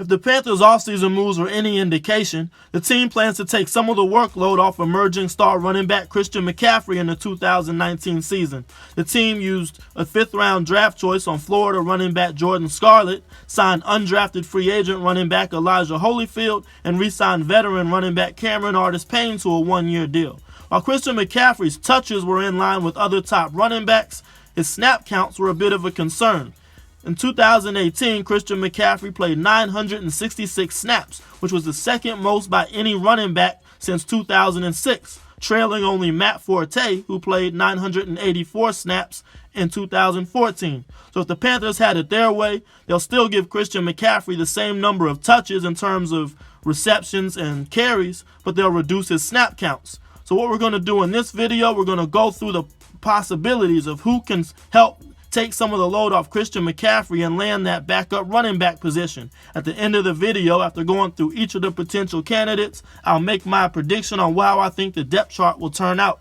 If the Panthers' offseason moves were any indication, the team plans to take some of the workload off emerging star running back Christian McCaffrey in the 2019 season. The team used a fifth-round draft choice on Florida running back Jordan Scarlett, signed undrafted free agent running back Elijah Holyfield, and re-signed veteran running back Cameron Artis-Payne to a one-year deal. While Christian McCaffrey's touches were in line with other top running backs, his snap counts were a bit of a concern. In 2018, Christian McCaffrey played 966 snaps, which was the second most by any running back since 2006, trailing only Matt Forte, who played 984 snaps in 2014. So if the Panthers had it their way, they'll still give Christian McCaffrey the same number of touches in terms of receptions and carries, but they'll reduce his snap counts. So what we're going to do in this video, we're going to go through the possibilities of who can help take some of the load off Christian McCaffrey and land that backup running back position. At the end of the video, after going through each of the potential candidates, I'll make my prediction on how I think the depth chart will turn out.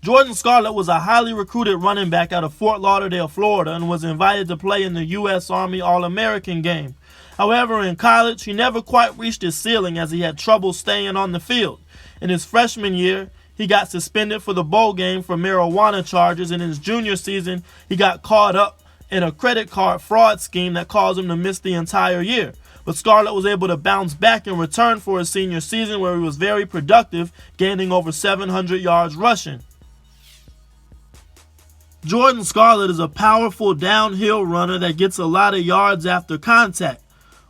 Jordan Scarlett was a highly recruited running back out of Fort Lauderdale, Florida, and was invited to play in the U.S. Army All-American game. However, in college, he never quite reached his ceiling as he had trouble staying on the field. In his freshman year, he got suspended for the bowl game for marijuana charges, and in his junior season, he got caught up in a credit card fraud scheme that caused him to miss the entire year. But Scarlett was able to bounce back in return for his senior season, where he was very productive, gaining over 700 yards rushing. Jordan Scarlett is a powerful downhill runner that gets a lot of yards after contact.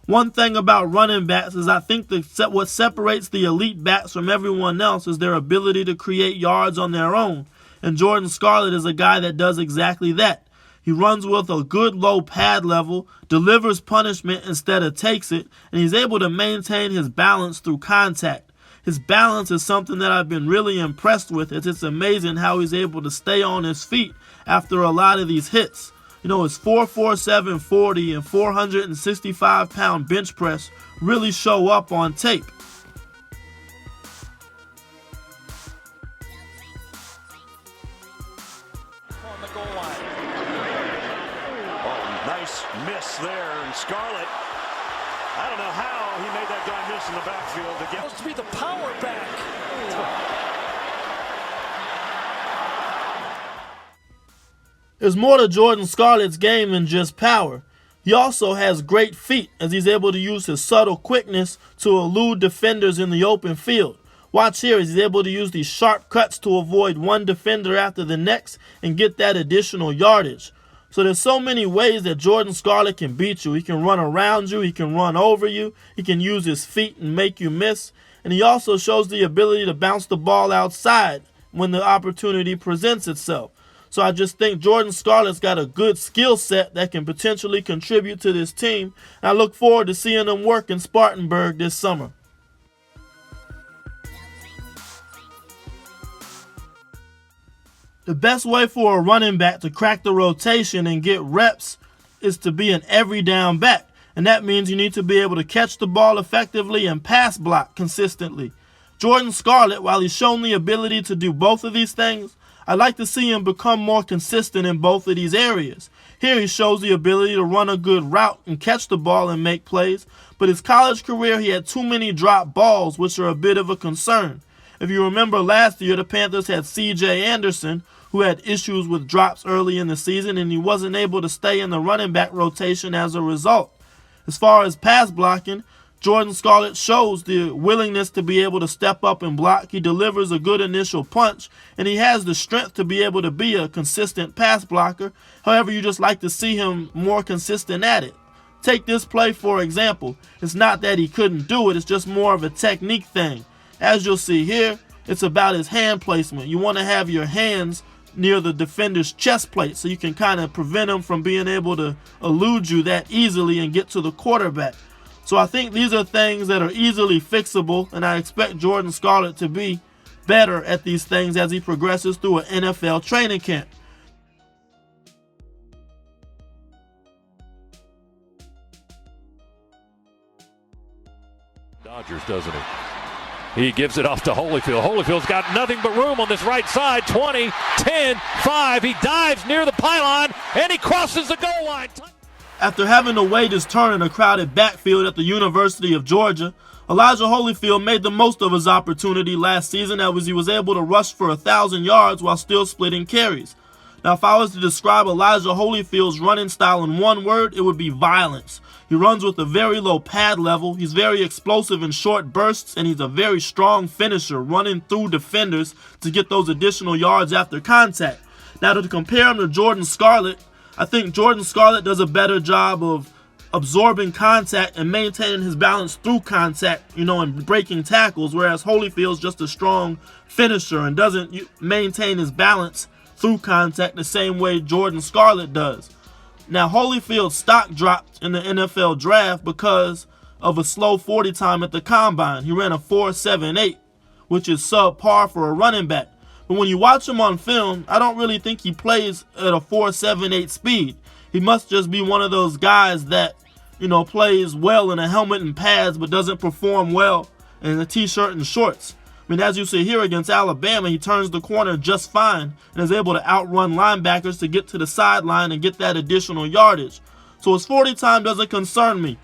One thing about running backs is I think what separates the elite backs from everyone else is their ability to create yards on their own. And Jordan Scarlett is a guy that does exactly that. He runs with a good low pad level, delivers punishment instead of takes it, and he's able to maintain his balance through contact. His balance is something that I've been really impressed with. It's amazing how he's able to stay on his feet after a lot of these hits. You know, his 4.47 40 and 465-pound bench press really show up on tape. On the goal line. Oh, nice miss there, and Scarlett. I don't know how he made that guy miss in the backfield to get. Supposed to be the power back. There's more to Jordan Scarlett's game than just power. He also has great feet, as he's able to use his subtle quickness to elude defenders in the open field. Watch here as he's able to use these sharp cuts to avoid one defender after the next and get that additional yardage. So there's so many ways that Jordan Scarlett can beat you. He can run around you, he can run over you, he can use his feet and make you miss. And he also shows the ability to bounce the ball outside when the opportunity presents itself. So I just think Jordan Scarlett's got a good skill set that can potentially contribute to this team. And I look forward to seeing him work in Spartanburg this summer. The best way for a running back to crack the rotation and get reps is to be an every down back. And that means you need to be able to catch the ball effectively and pass block consistently. Jordan Scarlett, while he's shown the ability to do both of these things, I'd like to see him become more consistent in both of these areas. Here he shows the ability to run a good route and catch the ball and make plays, but his college career he had too many drop balls, which are a bit of a concern. If you remember last year, the Panthers had C.J. Anderson, who had issues with drops early in the season, and he wasn't able to stay in the running back rotation as a result. As far as pass blocking, Jordan Scarlett shows the willingness to be able to step up and block. He delivers a good initial punch, and he has the strength to be able to be a consistent pass blocker. However, you just like to see him more consistent at it. Take this play, for example. It's not that he couldn't do it, it's just more of a technique thing. As you'll see here, it's about his hand placement. You want to have your hands near the defender's chest plate so you can kind of prevent him from being able to elude you that easily and get to the quarterback. So I think these are things that are easily fixable, and I expect Jordan Scarlett to be better at these things as he progresses through an NFL training camp. Dodgers, doesn't he? He gives it off to Holyfield. Holyfield's got nothing but room on this right side. 20, 10, 5. He dives near the pylon. and he crosses the goal line. After having to wait his turn in a crowded backfield at the University of Georgia, Elijah Holyfield made the most of his opportunity last season as he was able to rush for 1,000 yards while still splitting carries. Now, if I was to describe Elijah Holyfield's running style in one word, it would be violence. He runs with a very low pad level, he's very explosive in short bursts, and he's a very strong finisher, running through defenders to get those additional yards after contact. Now, to compare him to Jordan Scarlett, I think Jordan Scarlett does a better job of absorbing contact and maintaining his balance through contact, and breaking tackles, whereas Holyfield's just a strong finisher and doesn't maintain his balance through contact the same way Jordan Scarlett does. Now, Holyfield's stock dropped in the NFL draft because of a slow 40 time at the combine. He ran a 4.78, which is subpar for a running back. But when you watch him on film, I don't really think he plays at a 4.78 speed. He must just be one of those guys that, plays well in a helmet and pads but doesn't perform well in a t-shirt and shorts. I mean, as you see here against Alabama, he turns the corner just fine and is able to outrun linebackers to get to the sideline and get that additional yardage. So his 40 time doesn't concern me.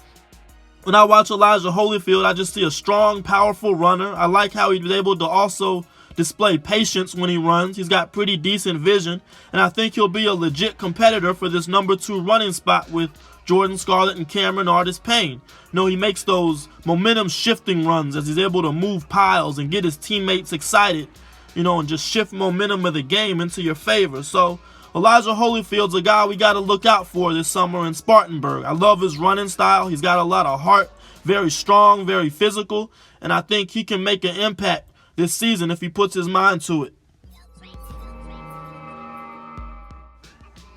When I watch Elijah Holyfield, I just see a strong, powerful runner. I like how he's able to also display patience when he runs. He's got pretty decent vision, and I think he'll be a legit competitor for this number 2 running spot with Jordan Scarlett and Cameron Artis-Payne. He makes those momentum shifting runs as he's able to move piles and get his teammates excited, and just shift momentum of the game into your favor. So Elijah Holyfield's a guy we got to look out for this summer in Spartanburg. I love his running style. He's got a lot of heart, very strong, very physical, and I think he can make an impact this season if he puts his mind to it.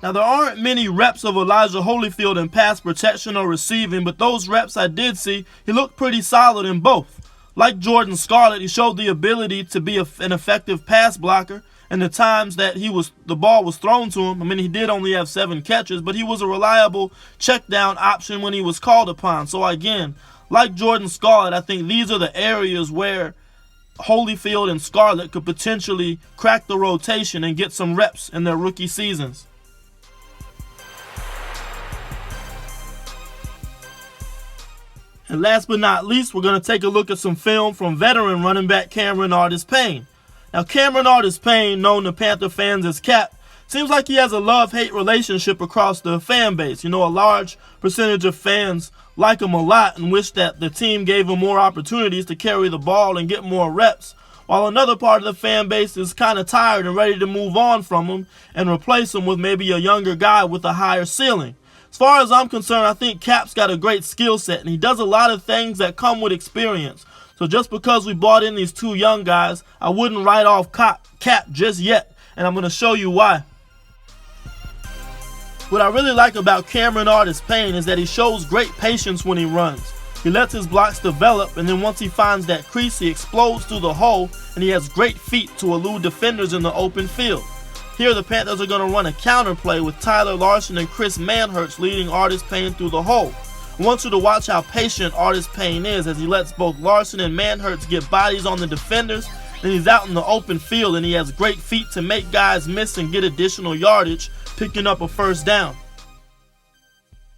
Now, there aren't many reps of Elijah Holyfield in pass protection or receiving, but those reps I did see, he looked pretty solid in both. Like Jordan Scarlett, he showed the ability to be an effective pass blocker, and the times that the ball was thrown to him, he did only have 7 catches, but he was a reliable check down option when he was called upon. So again, like Jordan Scarlett, I think these are the areas where Holyfield and Scarlett could potentially crack the rotation and get some reps in their rookie seasons. And last but not least, we're going to take a look at some film from veteran running back Cameron Artis-Payne. Now, Cameron Artis-Payne, known to Panther fans as Cap, seems like he has a love-hate relationship across the fan base. A large percentage of fans like him a lot and wish that the team gave him more opportunities to carry the ball and get more reps, while another part of the fan base is kind of tired and ready to move on from him and replace him with maybe a younger guy with a higher ceiling. As far as I'm concerned, I think Cap's got a great skill set, and he does a lot of things that come with experience. So just because we brought in these 2 young guys, I wouldn't write off Cap just yet, and I'm going to show you why. What I really like about Cameron Artis-Payne is that he shows great patience when he runs. He lets his blocks develop, and then once he finds that crease, he explodes through the hole, and he has great feet to elude defenders in the open field. Here, the Panthers are going to run a counter play with Tyler Larsen and Chris Manhertz leading Artis-Payne through the hole. I want you to watch how patient Artis-Payne is as he lets both Larsen and Manhertz get bodies on the defenders. Then he's out in the open field, and he has great feet to make guys miss and get additional yardage, picking up a first down.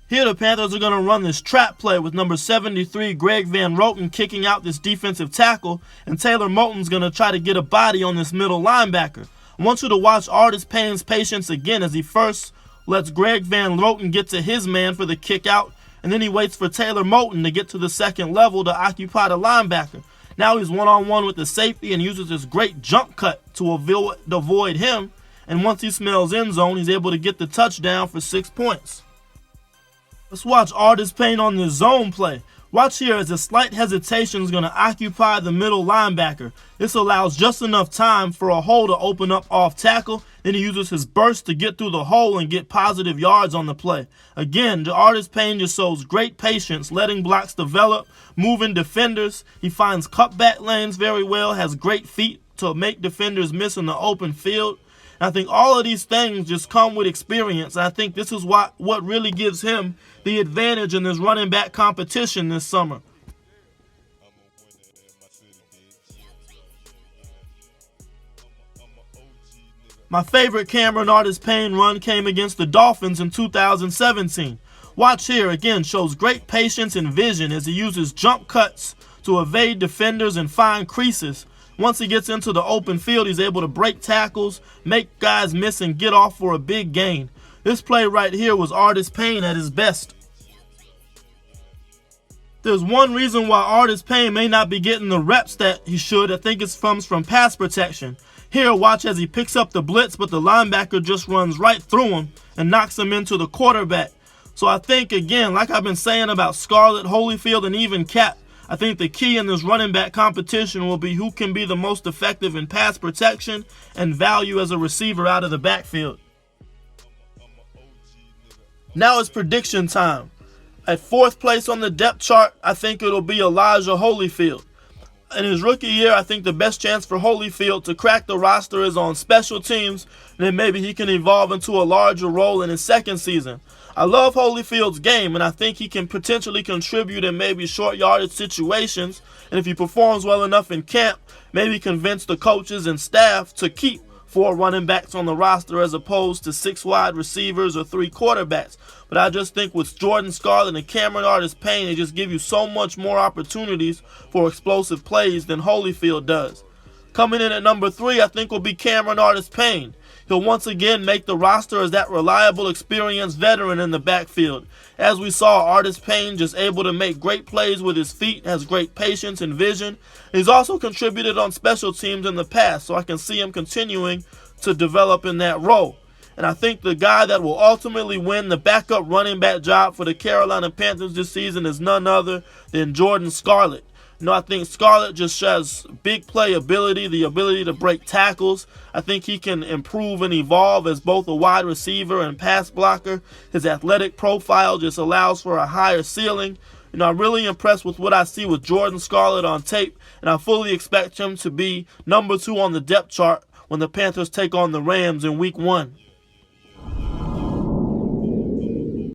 Here, the Panthers are going to run this trap play with number 73, Greg Van Roten, kicking out this defensive tackle, and Taylor Moton's going to try to get a body on this middle linebacker. I want you to watch Artis-Payne's patience again as he first lets Greg Van Roten get to his man for the kick out, and then he waits for Taylor Moton to get to the second level to occupy the linebacker. Now he's one-on-one with the safety and uses this great jump cut to avoid him, and once he smells end zone, he's able to get the touchdown for 6 points. Let's watch Artis-Payne on this zone play. Watch here as a slight hesitation is going to occupy the middle linebacker. This allows just enough time for a hole to open up off tackle. Then he uses his burst to get through the hole and get positive yards on the play. Again, the Artis-Payne just shows great patience, letting blocks develop, moving defenders. He finds cutback lanes very well, has great feet to make defenders miss in the open field. And I think all of these things just come with experience. And I think this is what really gives him the advantage in this running back competition this summer. My favorite Cameron Artis-Payne run came against the Dolphins in 2017. Watch here, again, shows great patience and vision as he uses jump cuts to evade defenders and find creases. Once he gets into the open field, he's able to break tackles, make guys miss, and get off for a big gain. This play right here was Artis-Payne at his best. There's one reason why Artis-Payne may not be getting the reps that he should. I think it comes from pass protection. Here, watch as he picks up the blitz, but the linebacker just runs right through him and knocks him into the quarterback. So I think, again, like I've been saying about Scarlett, Holyfield, and even Cap, I think the key in this running back competition will be who can be the most effective in pass protection and value as a receiver out of the backfield. Now it's prediction time. At 4th place on the depth chart, I think it'll be Elijah Holyfield. In his rookie year, I think the best chance for Holyfield to crack the roster is on special teams, and then maybe he can evolve into a larger role in his second season. I love Holyfield's game, and I think he can potentially contribute in maybe short yardage situations, and if he performs well enough in camp, maybe convince the coaches and staff to keep 4 running backs on the roster as opposed to 6 wide receivers or 3 quarterbacks. But I just think with Jordan Scarlett and Cameron Artis-Payne, they just give you so much more opportunities for explosive plays than Holyfield does. Coming in at number 3, I think will be Cameron Artis-Payne. He'll once again make the roster as that reliable, experienced veteran in the backfield. As we saw, Artis-Payne just able to make great plays with his feet, has great patience and vision. He's also contributed on special teams in the past, so I can see him continuing to develop in that role. And I think the guy that will ultimately win the backup running back job for the Carolina Panthers this season is none other than Jordan Scarlett. I think Scarlett just has big play ability, the ability to break tackles. I think he can improve and evolve as both a wide receiver and pass blocker. His athletic profile just allows for a higher ceiling. I'm really impressed with what I see with Jordan Scarlett on tape, and I fully expect him to be number 2 on the depth chart when the Panthers take on the Rams in Week 1.